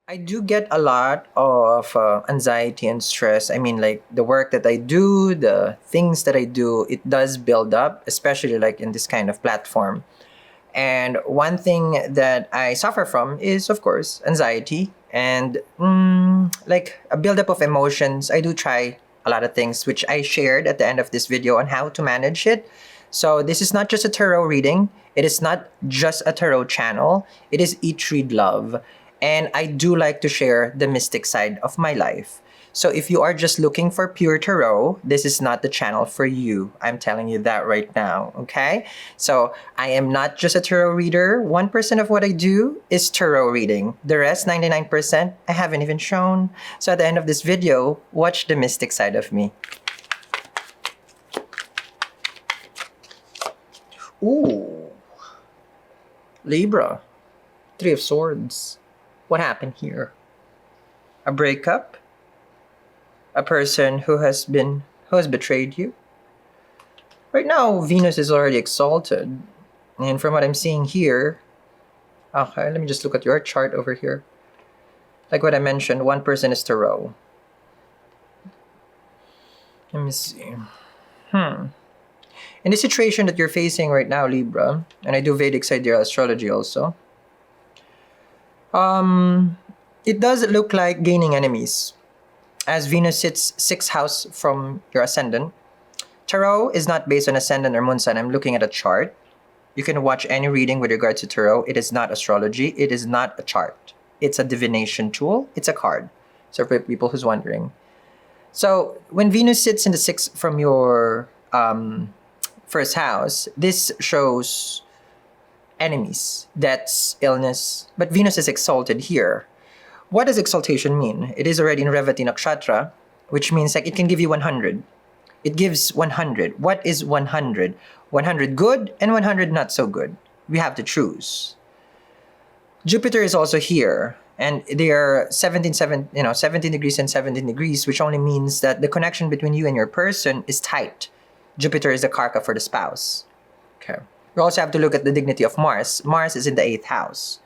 I do get a lot of anxiety and stress. I mean, like the work that I do, the things that I do, it does build up, especially like in this kind of platform. And one thing that I suffer from is, of course, anxiety and like a buildup of emotions. I do try a lot of things, which I shared at the end of this video on how to manage it. So this is not just a tarot reading. It is not just a tarot channel. It is Each Read Love. And I do like to share the mystic side of my life. So if you are just looking for pure tarot, this is not the channel for you. I'm telling you that right now, okay? So I am not just a tarot reader. 1% of what I do is tarot reading. The rest, 99%, I haven't even shown. So at the end of this video, watch the mystic side of me. Ooh. Libra. Three of Swords. What happened here? A breakup? A person who has betrayed you? Right now, Venus is already exalted. And from what I'm seeing here, okay, let me just look at your chart over here. Like what I mentioned, one person is tarot. Let me see. In the situation that you're facing right now, Libra, and I do Vedic sidereal astrology also, it does look like gaining enemies. As Venus sits 6th house from your ascendant. Tarot is not based on ascendant or moon sign. I'm looking at a chart. You can watch any reading with regard to tarot. It is not astrology. It is not a chart. It's a divination tool. It's a card. So for people who's wondering. So when Venus sits in the 6th from your first house, this shows enemies, deaths, illness. But Venus is exalted here. What does exaltation mean? It is already in Revati Nakshatra, which means like it can give you 100. It gives 100. What is 100? 100 good and 100 not so good. We have to choose. Jupiter is also here, and they are 17 degrees and 17 degrees, which only means that the connection between you and your person is tight. Jupiter is the karka for the spouse. Okay. We also have to look at the dignity of Mars. Mars is in the 8th house.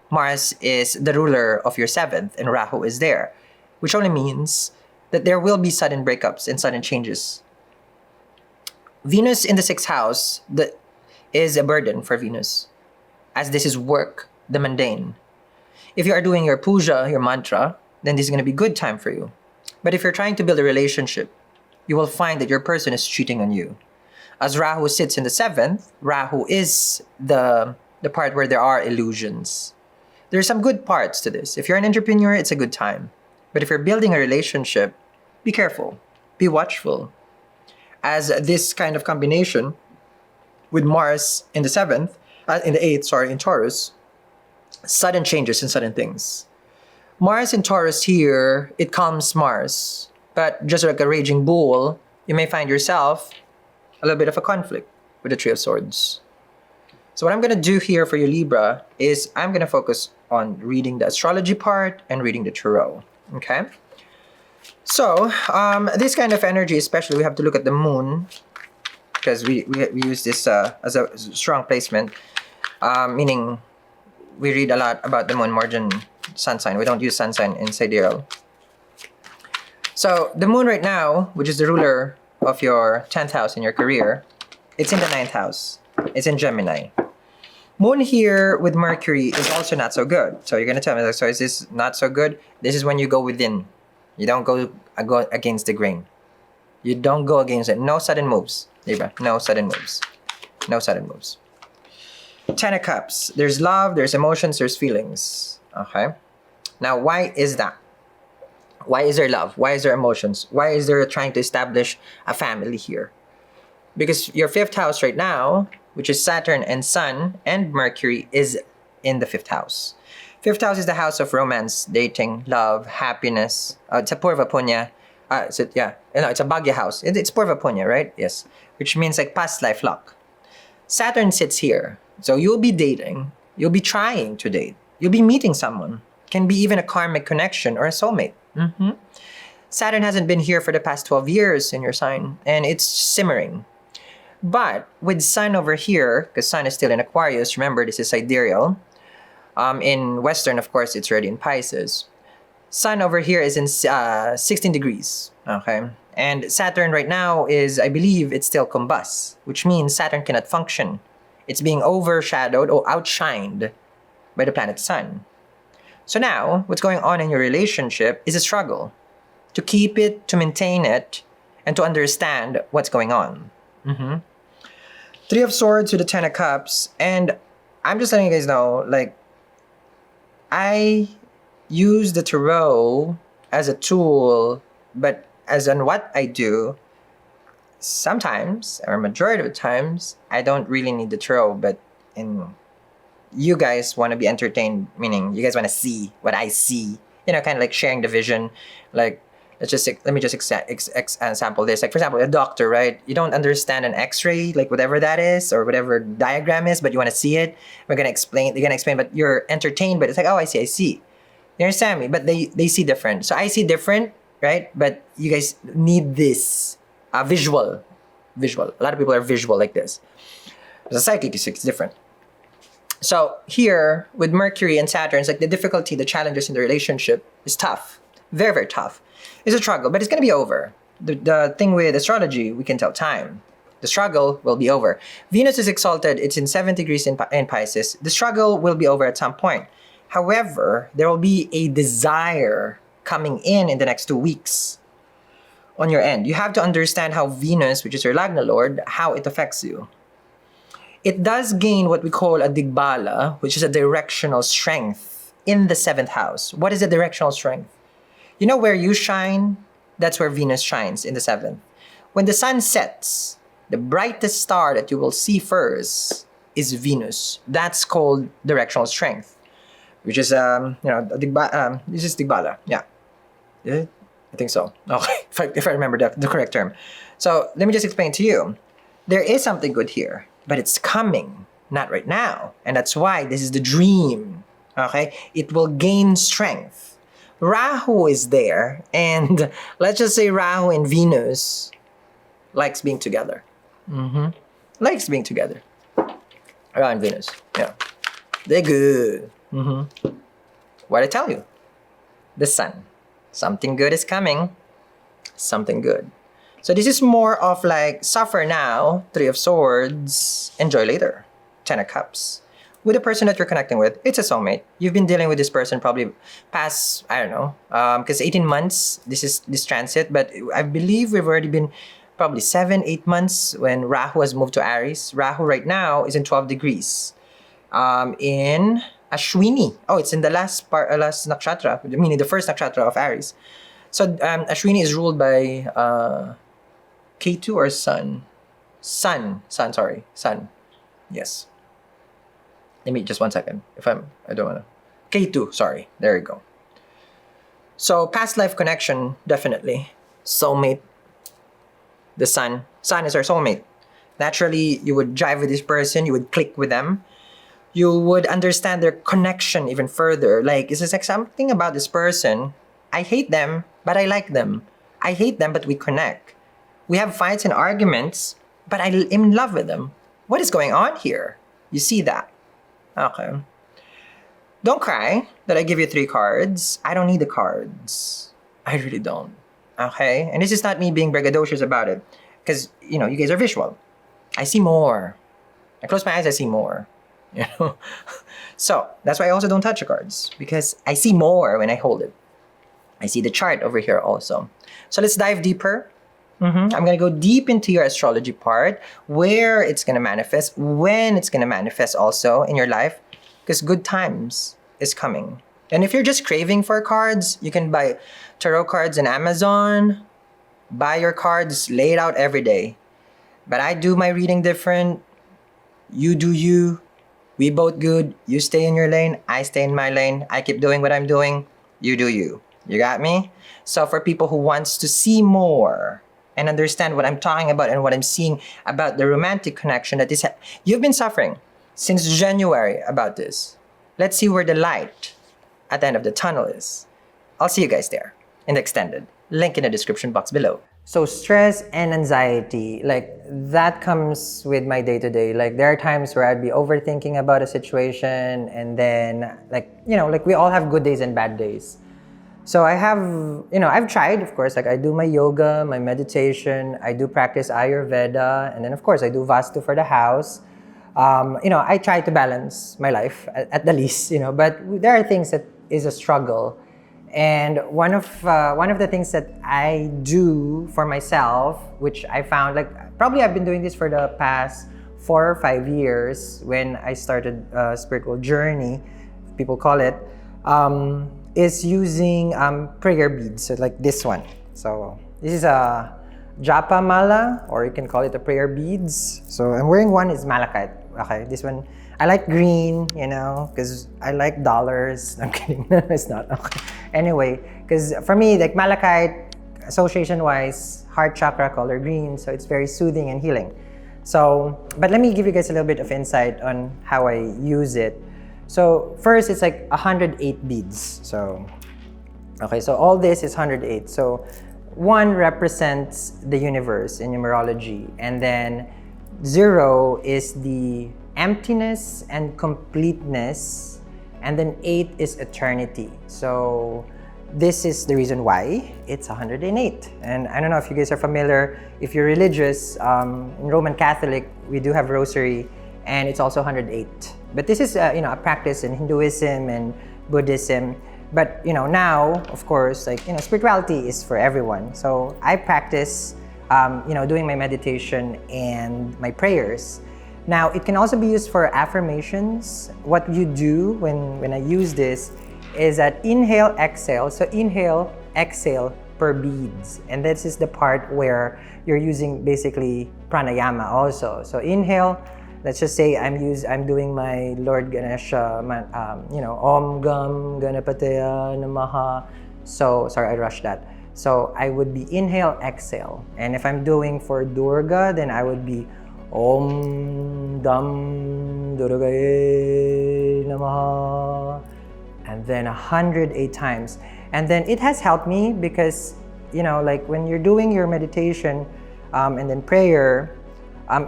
Mars is the ruler of your 7th, and Rahu is there, which only means that there will be sudden breakups and sudden changes. Venus in the 6th house is a burden for Venus, as this is work, the mundane. If you are doing your puja, your mantra, then this is going to be good time for you. But if you're trying to build a relationship, you will find that your person is cheating on you. As Rahu sits in the 7th, Rahu is the part where there are illusions. There's some good parts to this. If you're an entrepreneur, it's a good time. But if you're building a relationship, be careful, be watchful. As this kind of combination with Mars in the 7th, in the 8th, sorry, in Taurus, sudden changes and sudden things. Mars in Taurus here, it calms Mars. But just like a raging bull, you may find yourself a little bit of a conflict with the Three of Swords. So what I'm going to do here for you, Libra, is I'm going to focus on reading the astrology part and reading the tarot. Okay? So, this kind of energy, especially, we have to look at the moon, because we use this as a strong placement, meaning we read a lot about the moon more than sun sign. We don't use sun sign in sidereal. So, the moon right now, which is the ruler of your 10th house in your career, it's in the 9th house. It's in Gemini. Moon here with Mercury is also not so good. So you're going to tell me, so is this not so good? This is when you go within. You don't go against the grain. You don't go against it. No sudden moves, Libra. No sudden moves. No sudden moves. 10 of Cups. There's love, there's emotions, there's feelings. Okay? Now, why is that? Why is there love? Why is there emotions? Why is there trying to establish a family here? Because your 5th house right now, which is Saturn and Sun and Mercury, is in the 5th house. 5th house is the house of romance, dating, love, happiness. It's a Purva Punya. It's a Bhagya house. It's Purva Punya, right? Yes. Which means like past life luck. Saturn sits here. So you'll be dating. You'll be trying to date. You'll be meeting someone. Can be even a karmic connection or a soulmate. Saturn hasn't been here for the past 12 years in your sign, and it's simmering. But with Sun over here, because Sun is still in Aquarius, remember this is sidereal, In Western, of course, it's already in Pisces. Sun over here is in 16 degrees. Okay. And Saturn right now is, I believe, it's still combust, which means Saturn cannot function. It's being overshadowed or outshined by the planet Sun. So now, what's going on in your relationship is a struggle to keep it, to maintain it, and to understand what's going on. Three of Swords with the Ten of Cups, and I'm just letting you guys know, like, I use the tarot as a tool, but as in what I do, sometimes, or majority of the times, I don't really need the tarot, but you guys want to be entertained, meaning you guys want to see what I see, kind of like sharing the vision. Like, let me just example this. Like, for example, a doctor, right? You don't understand an X-ray, like whatever that is, or whatever diagram is, but you want to see it. They're gonna explain, but you're entertained, but it's like, oh, I see. You understand me? But they see different. So I see different, right? But you guys need this visual. A lot of people are visual like this. The psychic is different. So here with Mercury and Saturn, it's like the difficulty, the challenges in the relationship is tough, very, very tough. It's a struggle, but it's gonna be over. The thing with astrology, we can tell time. The struggle will be over. Venus is exalted. It's in 7 degrees in Pisces. The struggle will be over at some point. However, there will be a desire coming in the next 2 weeks on your end. You have to understand how Venus, which is your Lagna Lord, how it affects you. It does gain what we call a Digbala, which is a directional strength in the 7th house. What is a directional strength? You know where you shine? That's where Venus shines in the 7th. When the sun sets, the brightest star that you will see first is Venus. That's called directional strength. Which is, this is Digbala. Yeah. I think so. Okay, if I remember the correct term. So let me just explain to you. There is something good here, but it's coming, not right now. And that's why this is the dream. Okay? It will gain strength. Rahu is there, and let's just say Rahu and Venus likes being together. Likes being together. Rahu and Venus. Yeah. They're good. What I tell you? The sun. Something good is coming. Something good. So this is more of like suffer now, 3 of Swords, enjoy later, 10 of Cups. With the person that you're connecting with, it's a soulmate. You've been dealing with this person probably past, I don't know, because 18 months, this transit, but I believe we've already been probably 7-8 months when Rahu has moved to Aries. Rahu right now is in 12 degrees. In Ashwini. Oh, it's in the last nakshatra, meaning the first nakshatra of Aries. So Ashwini is ruled by Ketu or Sun. Sun. Yes. Let me just 1 second. I don't wanna. Ketu, sorry. There you go. So past life connection, definitely. Soulmate. The sun. Sun is our soulmate. Naturally, you would drive with this person, you would click with them. You would understand their connection even further. Like, is this like something about this person? I hate them, but I like them. I hate them, but we connect. We have fights and arguments, but I'm in love with them. What is going on here? You see that? Okay. Don't cry that I give you 3 cards. I don't need the cards. I really don't. Okay? And this is not me being braggadocious about it. Because, you guys are visual. I see more. I close my eyes, I see more. So that's why I also don't touch the cards, because I see more when I hold it. I see the chart over here also. So let's dive deeper. I'm gonna go deep into your astrology part, where it's gonna manifest, when it's gonna manifest also in your life, because good times is coming. And if you're just craving for cards, you can buy tarot cards on Amazon. Buy your cards, lay it out every day. But I do my reading different. You do you. We both good. You stay in your lane. I stay in my lane. I keep doing what I'm doing. You do you. You got me? So for people who wants to see more and understand what I'm talking about and what I'm seeing about the romantic connection that is, you've been suffering since January about this. Let's see where the light at the end of the tunnel is. I'll see you guys there in the extended. Link in the description box below. So stress and anxiety, like that comes with my day to day. Like there are times where I'd be overthinking about a situation, and then like we all have good days and bad days. So I have, I've tried, of course, like I do my yoga, my meditation, I do practice Ayurveda, and then of course I do Vastu for the house. I try to balance my life at the least, but there are things that is a struggle. And one of the things that I do for myself, which I found, like probably I've been doing this for the past 4 or 5 years when I started a spiritual journey, people call it, is using prayer beads. So like this one. So this is a japa mala, or you can call it a prayer beads. So I'm wearing one is malachite. Okay, this one I like green, because I like dollars. I'm kidding. It's not. Okay. Anyway, because for me, like malachite, association-wise, heart chakra color green, so it's very soothing and healing. So, but let me give you guys a little bit of insight on how I use it. So first, it's like 108 beads. So, okay, so all this is 108. So one represents the universe in numerology, and then 0 is the emptiness and completeness, and then 8 is eternity. So this is the reason why it's 108. And I don't know if you guys are familiar, if you're religious, in Roman Catholic, we do have rosary, and it's also 108. But this is a practice in Hinduism and Buddhism. But now, of course, like spirituality is for everyone. So I practice doing my meditation and my prayers. Now, it can also be used for affirmations. What you do when I use this is that inhale, exhale. So inhale, exhale per beads. And this is the part where you're using basically pranayama also. So inhale, let's just say I'm doing my Lord Ganesha, Om Gam Ganapataya Namaha. So, sorry, I rushed that. So I would be inhale, exhale. And if I'm doing for Durga, then I would be Om Dam Durgaye Namaha. And then 108 times. And then it has helped me because, like when you're doing your meditation and then prayer,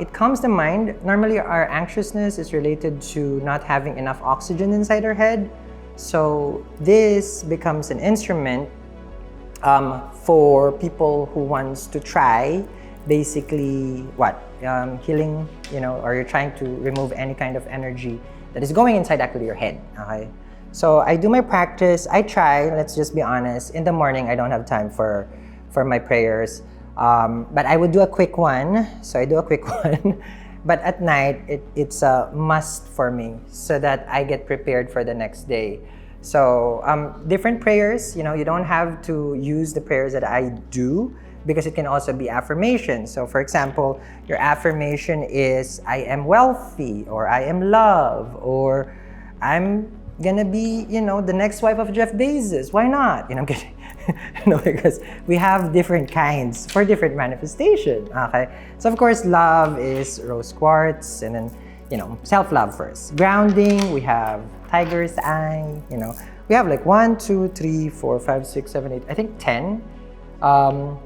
it calms the mind. Normally, our anxiousness is related to not having enough oxygen inside our head. So this becomes an instrument for people who wants to try basically healing, or you're trying to remove any kind of energy that is going inside actually your head. Okay. So I do my practice. I try, let's just be honest, in the morning I don't have time for my prayers. But I would do a quick one. So I do a quick one. But at night, it's a must for me so that I get prepared for the next day. So different prayers, you don't have to use the prayers that I do because it can also be affirmation. So for example, your affirmation is, I am wealthy, or I am love, or I'm gonna be, the next wife of Jeff Bezos. Why not? I'm kidding. Because we have different kinds for different manifestation. Okay. So of course, love is rose quartz, and then, self-love first. Grounding, we have tiger's eye, we have like 1, 2, 3, 4, 5, 6, 7, 8, I think 10.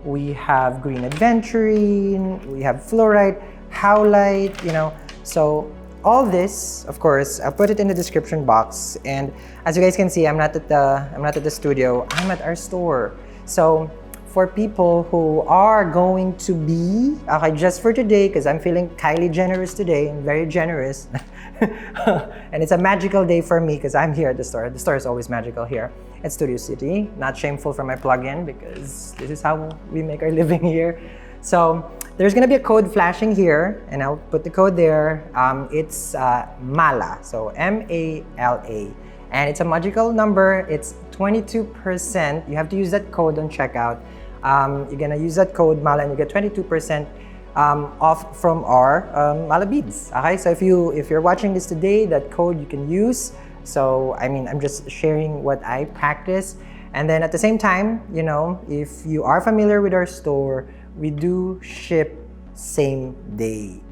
We have green aventurine, we have fluorite, howlite, so all this, of course, I'll put it in the description box. And as you guys can see, I'm not at the studio. I'm at our store. So for people who are going to be, okay, just for today, because I'm feeling Kylie generous today, I'm very generous. And it's a magical day for me because I'm here at the store. The store is always magical here at Studio City. Not shameful for my plug-in because this is how we make our living here. So there's gonna be a code flashing here, and I'll put the code there. It's MALA, so M-A-L-A. And it's a magical number. It's 22%. You have to use that code on checkout. You're gonna use that code MALA, and you get 22% off from our MALA beads. Okay, so if you're watching this today, that code you can use. So I'm just sharing what I practice. And then at the same time, if you are familiar with our store, we do ship same day.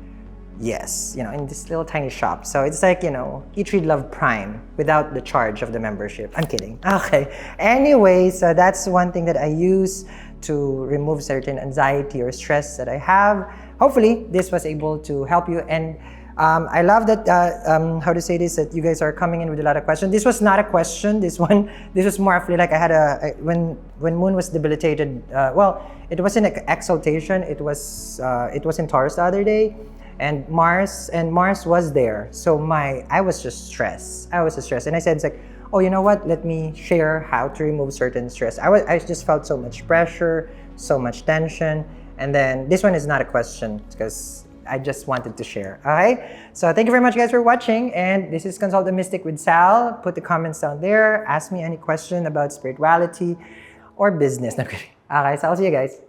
Yes, in this little tiny shop. So it's like, Eat, Read, Love Prime without the charge of the membership. I'm kidding. Okay. Anyway, so that's one thing that I use to remove certain anxiety or stress that I have. Hopefully, this was able to help you. And I love that, how to say this, that you guys are coming in with a lot of questions. This was not a question. This was more of like I had when Moon was debilitated, well, it wasn't an exaltation. It was in Taurus the other day. And Mars was there. So I was just stressed. And I said, it's like, oh, you know what? Let me share how to remove certain stress. I just felt so much pressure, so much tension. And then this one is not a question because I just wanted to share. All right. So thank you very much, guys, for watching. And this is Consult the Mystic with Sal. Put the comments down there. Ask me any question about spirituality or business. Okay. So I'll see you guys.